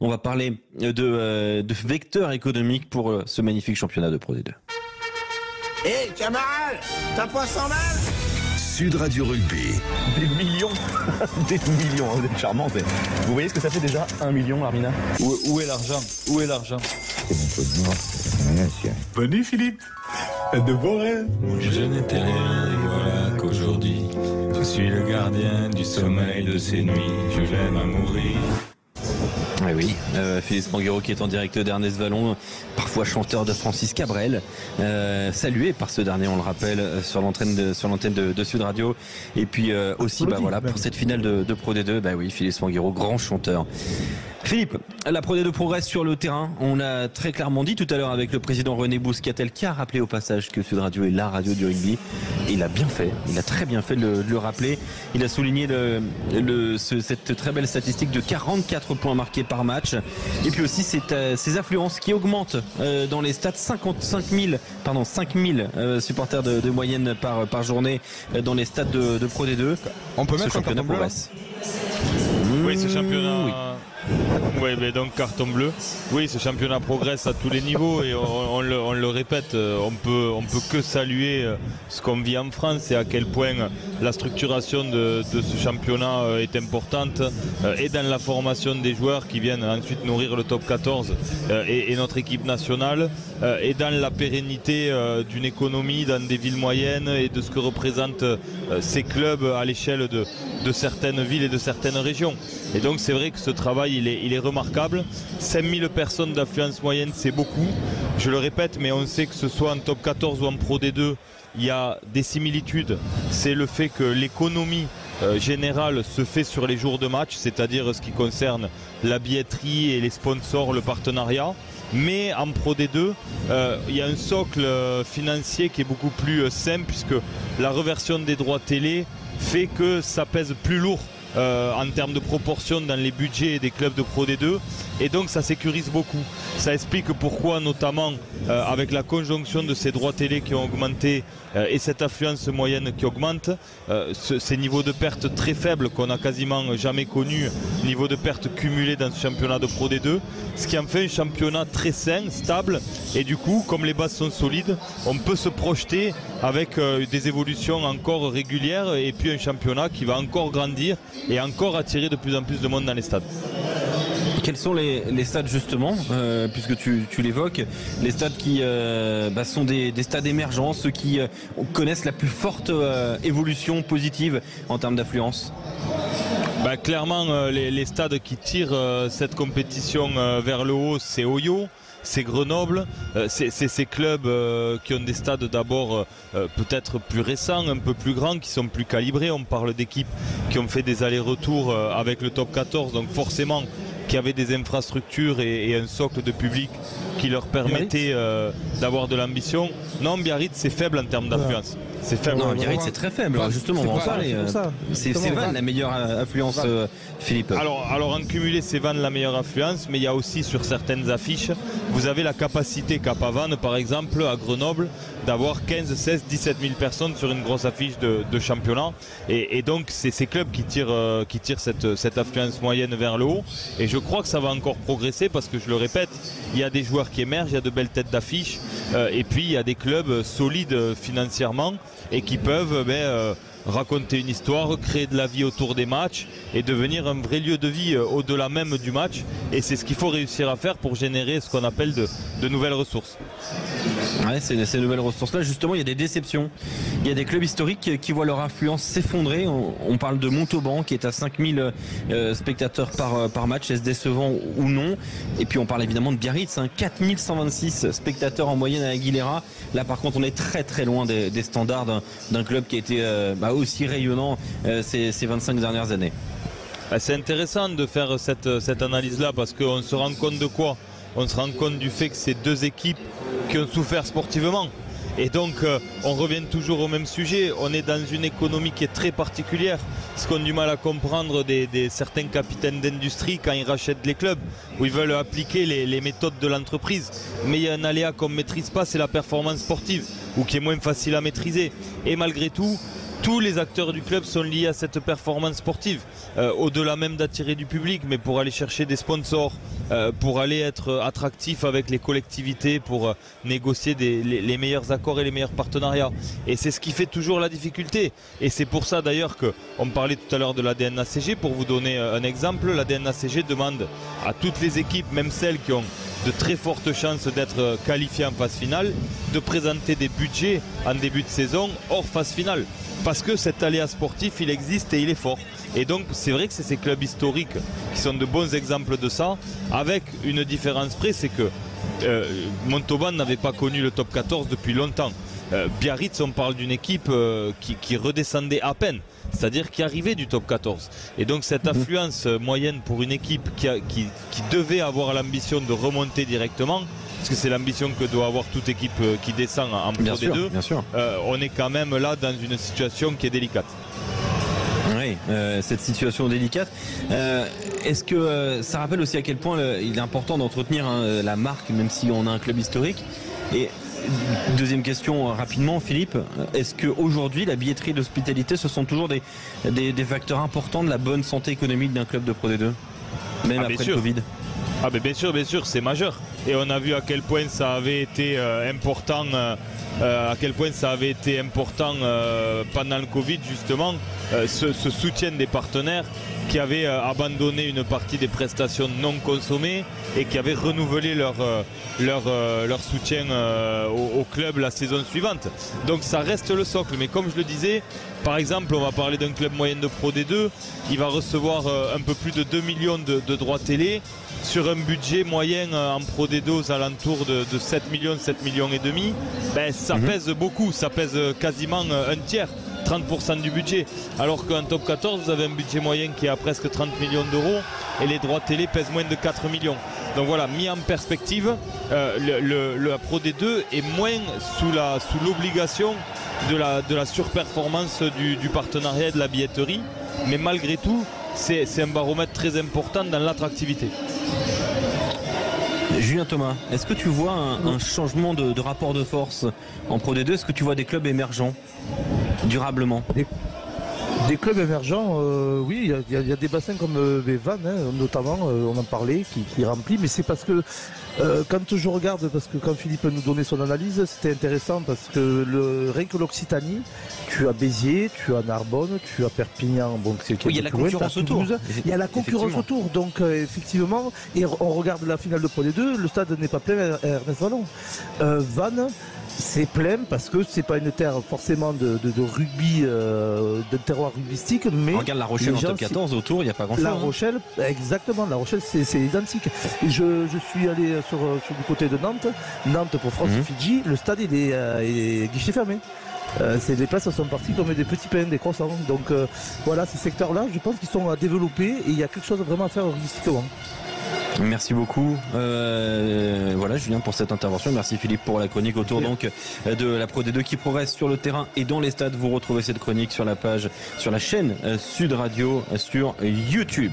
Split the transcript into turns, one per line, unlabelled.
On va parler de vecteurs économiques pour ce magnifique championnat de Pro D2.
Hé, camarade, t'as pas 100 balles?
Sud Radio Rugby.
Des millions, des millions, vous êtes charmante. Vous voyez ce que ça fait déjà 1 million, Armina?
Où est l'argent? Où est l'argent?
C'est mon peu de mort.
Bonne Philippe. De beaux rêves. Je n'étais rien et voilà qu'aujourd'hui, je suis le gardien du sommeil de ces nuits. Je l'aime à mourir.
Oui, Philippe Spanghero qui est en direct d'Ernest Vallon, parfois chanteur de Francis Cabrel, salué par ce dernier, on le rappelle, sur l'antenne de Sud Radio. Et puis aussi, pour cette finale de Pro D2, oui, Philippe Spanghero, grand chanteur. Philippe, la Pro D2 progresse sur le terrain. On l'a très clairement dit tout à l'heure avec le président René Bouscatel qui a rappelé au passage que Sud Radio est la radio du rugby. Et il a bien fait, il a très bien fait de le rappeler. Il a souligné cette très belle statistique de 44 points marqués par match. Et puis aussi ces affluences qui augmentent dans les stades, 5 000 supporters de moyenne par journée dans les stades de Pro D2.
On peut mettre
ce championnat progresse.
Oui, ce championnat... Oui, mais donc carton bleu. Oui, ce championnat progresse à tous les niveaux et on le répète, on peut que saluer ce qu'on vit en France et à quel point la structuration de ce championnat est importante et dans la formation des joueurs qui viennent ensuite nourrir le top 14 et notre équipe nationale et dans la pérennité d'une économie dans des villes moyennes et de ce que représentent ces clubs à l'échelle de certaines villes et de certaines régions. Et donc c'est vrai que ce travail il est remarquable. 5000 personnes d'affluence moyenne, c'est beaucoup. Je le répète, mais on sait que ce soit en top 14 ou en Pro D2, il y a des similitudes. C'est le fait que l'économie générale se fait sur les jours de match, c'est-à-dire ce qui concerne la billetterie et les sponsors, le partenariat. Mais en Pro D2, il y a un socle financier qui est beaucoup plus simple puisque la reversion des droits télé fait que ça pèse plus lourd en termes de proportion dans les budgets des clubs de Pro D2 et donc ça sécurise beaucoup. Ça explique pourquoi notamment avec la conjonction de ces droits télé qui ont augmenté et cette affluence moyenne qui augmente, ces niveaux de pertes très faibles qu'on n'a quasiment jamais connus, niveau de pertes cumulées dans ce championnat de Pro D2, ce qui en fait un championnat très sain, stable et du coup comme les bases sont solides, on peut se projeter avec des évolutions encore régulières et puis un championnat qui va encore grandir et encore attirer de plus en plus de monde dans les stades.
Quels sont les stades justement, puisque tu l'évoques, les stades qui sont des stades émergents, ceux qui connaissent la plus forte évolution positive en termes d'affluence?
Clairement, les stades qui tirent cette compétition vers le haut, c'est Oyo, c'est Grenoble, c'est ces clubs qui ont des stades d'abord peut-être plus récents, un peu plus grands, qui sont plus calibrés. On parle d'équipes qui ont fait des allers-retours avec le top 14, donc forcément qui avaient des infrastructures et un socle de public qui leur permettait d'avoir de l'ambition. Non, Biarritz c'est faible en termes d'affluence. C'est faible.
Non, Biarritz c'est très faible. Justement, on va en parler. C'est Vannes la meilleure affluence, Philippe.
Alors en cumulé, c'est Vannes la meilleure affluence, mais il y a aussi sur certaines affiches, vous avez la capacité qu'a Vannes, par exemple, à Grenoble, d'avoir 15, 16, 17 000 personnes sur une grosse affiche de championnat. Et donc, c'est ces clubs qui tirent cette affluence moyenne vers le haut. Et je crois que ça va encore progresser parce que, je le répète, il y a des joueurs qui émergent, il y a de belles têtes d'affiche. Et puis, il y a des clubs solides financièrement et qui peuvent raconter une histoire, créer de la vie autour des matchs et devenir un vrai lieu de vie au-delà même du match. Et c'est ce qu'il faut réussir à faire pour générer ce qu'on appelle de nouvelles ressources.
Ouais, ces nouvelles ressources-là, justement, il y a des déceptions. Il y a des clubs historiques qui voient leur influence s'effondrer. On parle de Montauban qui est à 5000 spectateurs par match, est-ce décevant ou non? Et puis on parle évidemment de Biarritz, 4126 spectateurs en moyenne à Aguilera. Là par contre on est très très loin des standards d'un club qui a été aussi rayonnant ces 25 dernières années.
C'est intéressant de faire cette analyse-là parce qu'on se rend compte de quoi? On se rend compte du fait que c'est deux équipes qui ont souffert sportivement. Et donc on revient toujours au même sujet, on est dans une économie qui est très particulière, ce qu'ont du mal à comprendre certains capitaines d'industrie quand ils rachètent les clubs, où ils veulent appliquer les méthodes de l'entreprise. Mais il y a un aléa qu'on ne maîtrise pas, c'est la performance sportive, ou qui est moins facile à maîtriser. Et malgré tout, tous les acteurs du club sont liés à cette performance sportive, au-delà même d'attirer du public, mais pour aller chercher des sponsors, pour aller être attractif avec les collectivités, pour négocier les meilleurs accords et les meilleurs partenariats. Et c'est ce qui fait toujours la difficulté. Et c'est pour ça d'ailleurs qu'on parlait tout à l'heure de l'ADN ACG. Pour vous donner un exemple, l'ADN ACG demande à toutes les équipes, même celles qui ont de très fortes chances d'être qualifiées en phase finale, de présenter des budgets en début de saison hors phase finale. Parce que cet aléa sportif, il existe et il est fort. Et donc c'est vrai que c'est ces clubs historiques qui sont de bons exemples de ça, avec une différence près, c'est que Montauban n'avait pas connu le top 14 depuis longtemps. Biarritz, on parle d'une équipe qui redescendait à peine, c'est-à-dire qui arrivait du top 14. Et donc cette affluence moyenne pour une équipe qui devait avoir l'ambition de remonter directement, parce que c'est l'ambition que doit avoir toute équipe qui descend en Pro D2, on est quand même là dans une situation qui est délicate.
Oui, cette situation délicate. Est-ce que ça rappelle aussi à quel point il est important d'entretenir la marque, même si on a un club historique? Et deuxième question rapidement, Philippe, est-ce qu'aujourd'hui la billetterie et l'hospitalité, ce sont toujours des facteurs importants de la bonne santé économique d'un club de Pro D2, même après le Covid?
Ah ben bien sûr, c'est majeur. Et on a vu à quel point ça avait été important, pendant le Covid justement, ce soutien des partenaires qui avaient abandonné une partie des prestations non consommées et qui avaient renouvelé leur soutien au club la saison suivante. Donc ça reste le socle. Mais comme je le disais, par exemple, on va parler d'un club moyen de Pro D2, il va recevoir un peu plus de 2 millions de droits télé sur un budget moyen en Pro D2 aux alentours de 7 millions et demi. Ben, ça pèse beaucoup, ça pèse quasiment un tiers. 30% du budget, alors qu'en top 14 vous avez un budget moyen qui est à presque 30 millions d'euros et les droits télé pèsent moins de 4 millions. Donc voilà, mis en perspective, la Pro D2 est moins sous l'obligation de la surperformance du partenariat et de la billetterie, mais malgré tout c'est un baromètre très important dans l'attractivité.
Julien Thomas, est-ce que tu vois un changement de rapport de force en Pro D2? Est-ce que tu vois des clubs émergents durablement?
Des clubs émergents, oui, il y a des bassins comme Vannes, notamment, on en parlait, qui remplit, mais c'est parce que quand je regarde, parce que quand Philippe nous donnait son analyse, c'était intéressant parce que rien que l'Occitanie, tu as Béziers, tu as Narbonne, tu as Perpignan, bon,
il y a la concurrence autour.
Il y a la concurrence autour, donc effectivement, et on regarde la finale de Pro D2, le stade n'est pas plein à Ernest Vallon. Vannes, c'est plein parce que c'est pas une terre forcément de rugby, de terroir rugbystique, mais
on regarde La Rochelle en top 14 autour, il n'y a pas grand chose.
La Rochelle, exactement, La Rochelle c'est identique. Et je suis allé sur du côté de Nantes pour France-Fidji, le stade il est guichet fermé. Les places sont parties comme des petits pains, des croissants. Donc voilà, ces secteurs-là, je pense qu'ils sont à développer et il y a quelque chose vraiment à faire rugbystiquement.
Merci beaucoup, voilà Julien pour cette intervention. Merci Philippe pour la chronique autour donc de la Pro D2 qui progresse sur le terrain et dans les stades. Vous retrouvez cette chronique sur la page, sur la chaîne Sud Radio sur YouTube.